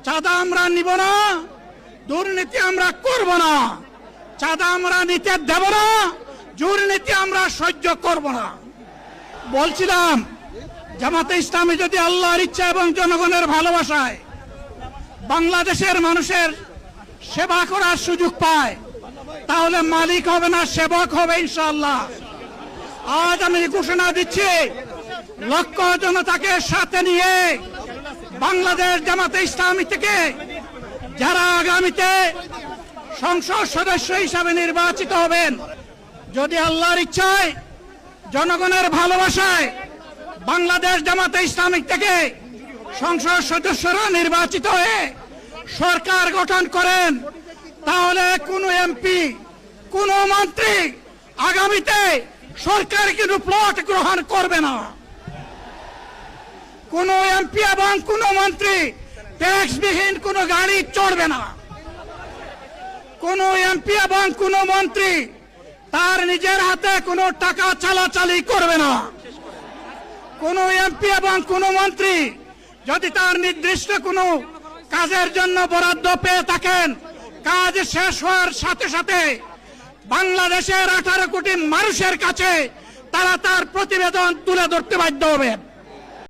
চাঁদা আমরা নিব না, দুর্নীতি আমরা করব না। চাঁদা আমরা নিতে দেব না, দুর্নীতি আমরা সহ্য করব না। বলছিলাম জামাতে ইসলামী যদি আল্লাহর ইচ্ছা এবং জনগণের ভালোবাসায় বাংলাদেশের মানুষের সেবা করার সুযোগ পায়, তাহলে মালিক হবে না, সেবক হবে ইনশাআল্লাহ। আজ আমি ঘোষণা দিচ্ছি, লক্ষ জনতাকে সাথে নিয়ে বাংলাদেশ জামাতে ইসলামী থেকে যারা আগামীতে সংসদ সদস্য হিসাবে নির্বাচিত হবেন, যদি আল্লাহর ইচ্ছায় জনগণের ভালোবাসায় বাংলাদেশ জামাতে ইসলামী থেকে সংসদ সদস্যরা নির্বাচিত হয়ে সরকার গঠন করেন, তাহলে কোনো এমপি, কোনো মন্ত্রী আগামীতে সরকার কিন্তু প্লট গ্রহণ করবে না। কোন এমপি এবং কোন মন্ত্রী ট্যাক্সবিহীন কোন গাড়ি চড়বে না। কোন এমপি এবং কোন মন্ত্রী তার নিজের হাতে কোনো টাকা চালাচালি করবে না। কোন এমপি এবং কোন মন্ত্রী যদি তার নির্দিষ্ট কোনো কাজের জন্য বরাদ্দ পেয়ে থাকেন, কাজ শেষ হওয়ার সাথে সাথে বাংলাদেশের 18 কোটি মানুষের কাছে তারা তার প্রতিবেদন তুলে ধরতে বাধ্য হবে।